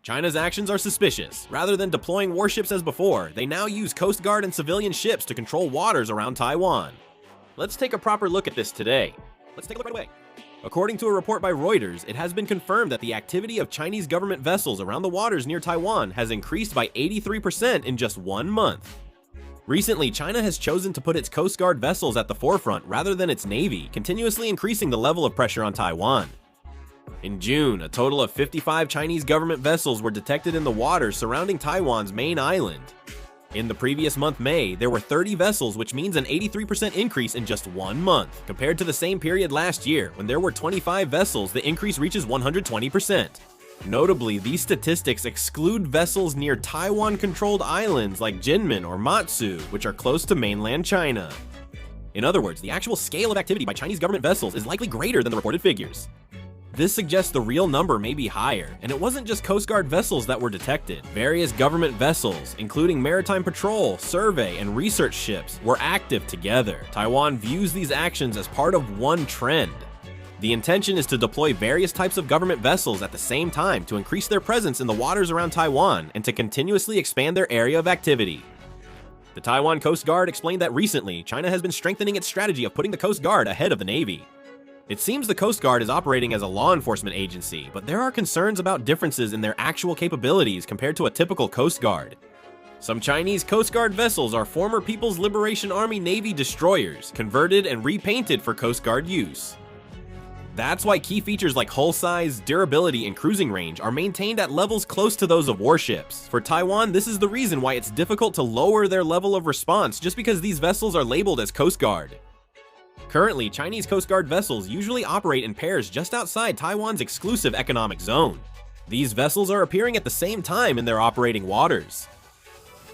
China's actions are suspicious. Rather than deploying warships as before, they now use Coast Guard and civilian ships to control waters around Taiwan. Let's take a proper look at this today. Let's take a look right away. According to a report by Reuters, it has been confirmed that the activity of Chinese government vessels around the waters near Taiwan has increased by 83% in just 1 month. Recently, China has chosen to put its Coast Guard vessels at the forefront rather than its Navy, continuously increasing the level of pressure on Taiwan. In June, a total of 55 Chinese government vessels were detected in the waters surrounding Taiwan's main island. In the previous month, May, there were 30 vessels, which means an 83% increase in just 1 month. Compared to the same period last year, when there were 25 vessels, the increase reaches 120%. Notably, these statistics exclude vessels near Taiwan-controlled islands like Jinmen or Matsu, which are close to mainland China. In other words, the actual scale of activity by Chinese government vessels is likely greater than the reported figures. This suggests the real number may be higher, and it wasn't just Coast Guard vessels that were detected. Various government vessels, including maritime patrol, survey, and research ships, were active together. Taiwan views these actions as part of one trend. The intention is to deploy various types of government vessels at the same time to increase their presence in the waters around Taiwan and to continuously expand their area of activity. The Taiwan Coast Guard explained that recently, China has been strengthening its strategy of putting the Coast Guard ahead of the Navy. It seems the Coast Guard is operating as a law enforcement agency, but there are concerns about differences in their actual capabilities compared to a typical Coast Guard. Some Chinese Coast Guard vessels are former People's Liberation Army Navy destroyers, converted and repainted for Coast Guard use. That's why key features like hull size, durability, and cruising range are maintained at levels close to those of warships. For Taiwan, this is the reason why it's difficult to lower their level of response just because these vessels are labeled as Coast Guard. Currently, Chinese Coast Guard vessels usually operate in pairs just outside Taiwan's exclusive economic zone. These vessels are appearing at the same time in their operating waters.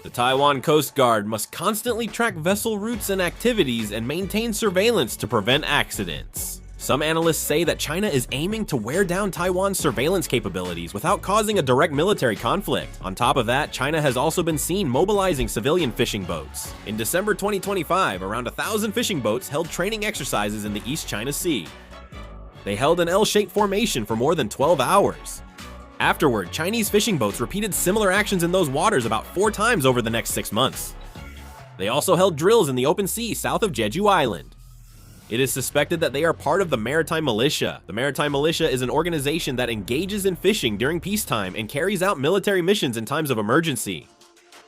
The Taiwan Coast Guard must constantly track vessel routes and activities and maintain surveillance to prevent accidents. Some analysts say that China is aiming to wear down Taiwan's surveillance capabilities without causing a direct military conflict. On top of that, China has also been seen mobilizing civilian fishing boats. In December 2025, around 1,000 fishing boats held training exercises in the East China Sea. They held an L-shaped formation for more than 12 hours. Afterward, Chinese fishing boats repeated similar actions in those waters about 4 times over the next 6 months. They also held drills in the open sea south of Jeju Island. It is suspected that they are part of the Maritime Militia. The Maritime Militia is an organization that engages in fishing during peacetime and carries out military missions in times of emergency.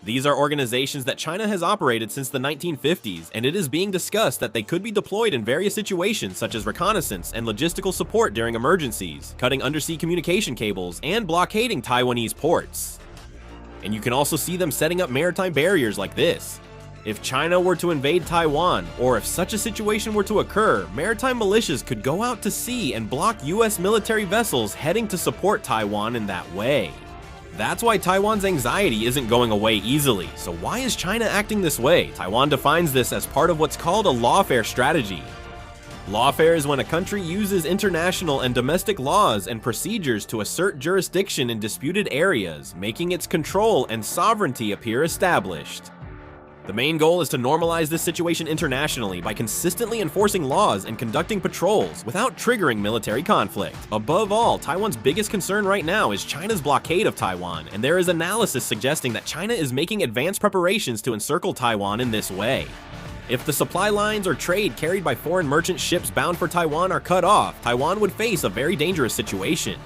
These are organizations that China has operated since the 1950s, and it is being discussed that they could be deployed in various situations such as reconnaissance and logistical support during emergencies, cutting undersea communication cables, and blockading Taiwanese ports. And you can also see them setting up maritime barriers like this. If China were to invade Taiwan, or if such a situation were to occur, maritime militias could go out to sea and block US military vessels heading to support Taiwan in that way. That's why Taiwan's anxiety isn't going away easily. So why is China acting this way? Taiwan defines this as part of what's called a lawfare strategy. Lawfare is when a country uses international and domestic laws and procedures to assert jurisdiction in disputed areas, making its control and sovereignty appear established. The main goal is to normalize this situation internationally by consistently enforcing laws and conducting patrols without triggering military conflict. Above all, Taiwan's biggest concern right now is China's blockade of Taiwan, and there is analysis suggesting that China is making advanced preparations to encircle Taiwan in this way. If the supply lines or trade carried by foreign merchant ships bound for Taiwan are cut off, Taiwan would face a very dangerous situation.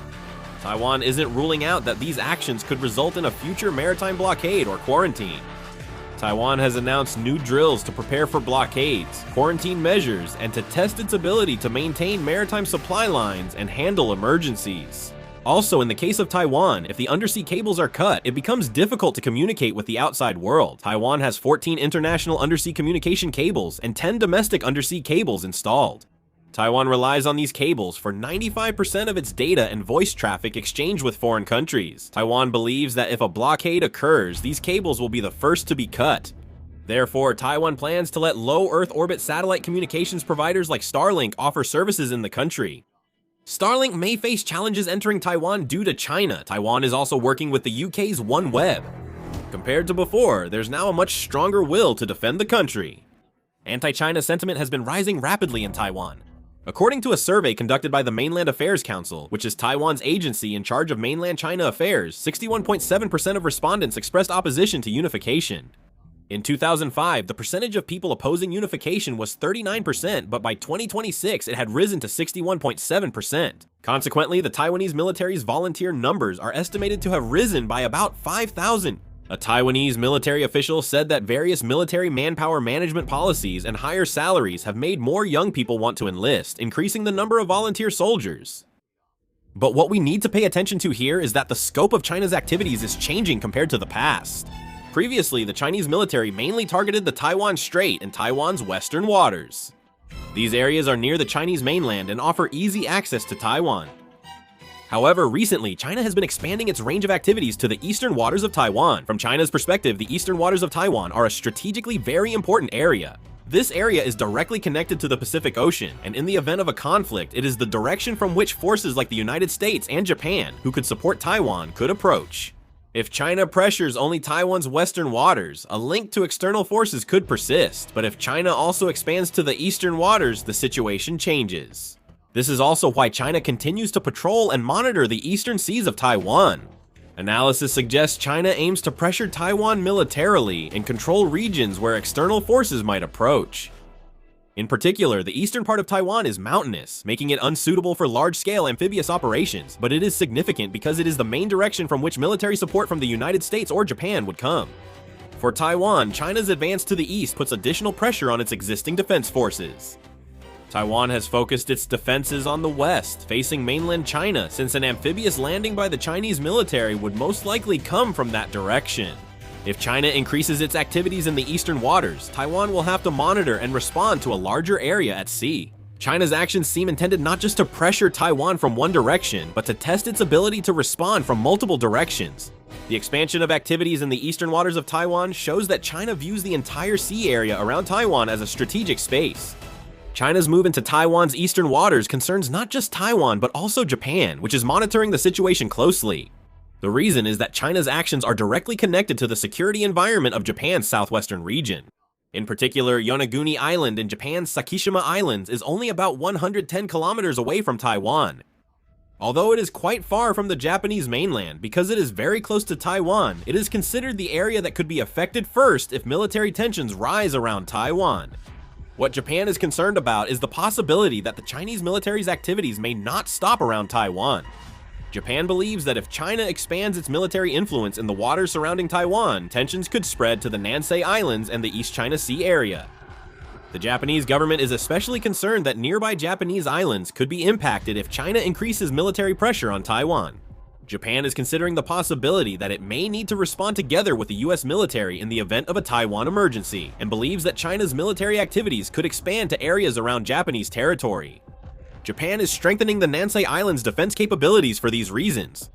Taiwan isn't ruling out that these actions could result in a future maritime blockade or quarantine. Taiwan has announced new drills to prepare for blockades, quarantine measures, and to test its ability to maintain maritime supply lines and handle emergencies. Also, in the case of Taiwan, if the undersea cables are cut, it becomes difficult to communicate with the outside world. Taiwan has 14 international undersea communication cables and 10 domestic undersea cables installed. Taiwan relies on these cables for 95% of its data and voice traffic exchanged with foreign countries. Taiwan believes that if a blockade occurs, these cables will be the first to be cut. Therefore, Taiwan plans to let low Earth orbit satellite communications providers like Starlink offer services in the country. Starlink may face challenges entering Taiwan due to China. Taiwan is also working with the UK's OneWeb. Compared to before, there's now a much stronger will to defend the country. Anti-China sentiment has been rising rapidly in Taiwan. According to a survey conducted by the Mainland Affairs Council, which is Taiwan's agency in charge of mainland China affairs, 61.7% of respondents expressed opposition to unification. In 2005, the percentage of people opposing unification was 39%, but by 2026, it had risen to 61.7%. Consequently, the Taiwanese military's volunteer numbers are estimated to have risen by about 5,000. A Taiwanese military official said that various military manpower management policies and higher salaries have made more young people want to enlist, increasing the number of volunteer soldiers. But what we need to pay attention to here is that the scope of China's activities is changing compared to the past. Previously, the Chinese military mainly targeted the Taiwan Strait and Taiwan's western waters. These areas are near the Chinese mainland and offer easy access to Taiwan. However, recently, China has been expanding its range of activities to the eastern waters of Taiwan. From China's perspective, the eastern waters of Taiwan are a strategically very important area. This area is directly connected to the Pacific Ocean, and in the event of a conflict, it is the direction from which forces like the United States and Japan, who could support Taiwan, could approach. If China pressures only Taiwan's western waters, a link to external forces could persist, but if China also expands to the eastern waters, the situation changes. This is also why China continues to patrol and monitor the eastern seas of Taiwan. Analysis suggests China aims to pressure Taiwan militarily and control regions where external forces might approach. In particular, the eastern part of Taiwan is mountainous, making it unsuitable for large-scale amphibious operations, but it is significant because it is the main direction from which military support from the United States or Japan would come. For Taiwan, China's advance to the east puts additional pressure on its existing defense forces. Taiwan has focused its defenses on the west, facing mainland China, since an amphibious landing by the Chinese military would most likely come from that direction. If China increases its activities in the eastern waters, Taiwan will have to monitor and respond to a larger area at sea. China's actions seem intended not just to pressure Taiwan from one direction, but to test its ability to respond from multiple directions. The expansion of activities in the eastern waters of Taiwan shows that China views the entire sea area around Taiwan as a strategic space. China's move into Taiwan's eastern waters concerns not just Taiwan, but also Japan, which is monitoring the situation closely. The reason is that China's actions are directly connected to the security environment of Japan's southwestern region. In particular, Yonaguni Island in Japan's Sakishima Islands is only about 110 kilometers away from Taiwan. Although it is quite far from the Japanese mainland, because it is very close to Taiwan, it is considered the area that could be affected first if military tensions rise around Taiwan. What Japan is concerned about is the possibility that the Chinese military's activities may not stop around Taiwan. Japan believes that if China expands its military influence in the waters surrounding Taiwan, tensions could spread to the Nansei Islands and the East China Sea area. The Japanese government is especially concerned that nearby Japanese islands could be impacted if China increases military pressure on Taiwan. Japan is considering the possibility that it may need to respond together with the US military in the event of a Taiwan emergency, and believes that China's military activities could expand to areas around Japanese territory. Japan is strengthening the Nansei Islands' defense capabilities for these reasons.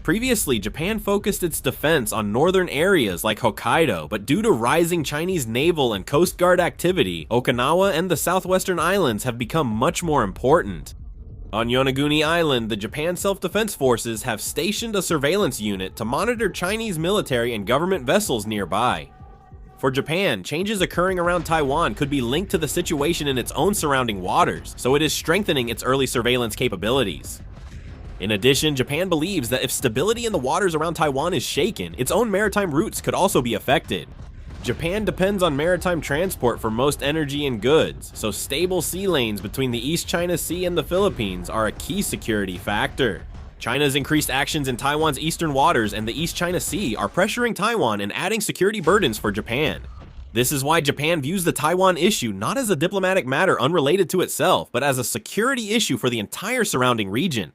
Previously, Japan focused its defense on northern areas like Hokkaido, but due to rising Chinese naval and Coast Guard activity, Okinawa and the southwestern islands have become much more important. On Yonaguni Island, the Japan Self-Defense Forces have stationed a surveillance unit to monitor Chinese military and government vessels nearby. For Japan, changes occurring around Taiwan could be linked to the situation in its own surrounding waters, so it is strengthening its early surveillance capabilities. In addition, Japan believes that if stability in the waters around Taiwan is shaken, its own maritime routes could also be affected. Japan depends on maritime transport for most energy and goods, so stable sea lanes between the East China Sea and the Philippines are a key security factor. China's increased actions in Taiwan's eastern waters and the East China Sea are pressuring Taiwan and adding security burdens for Japan. This is why Japan views the Taiwan issue not as a diplomatic matter unrelated to itself, but as a security issue for the entire surrounding region.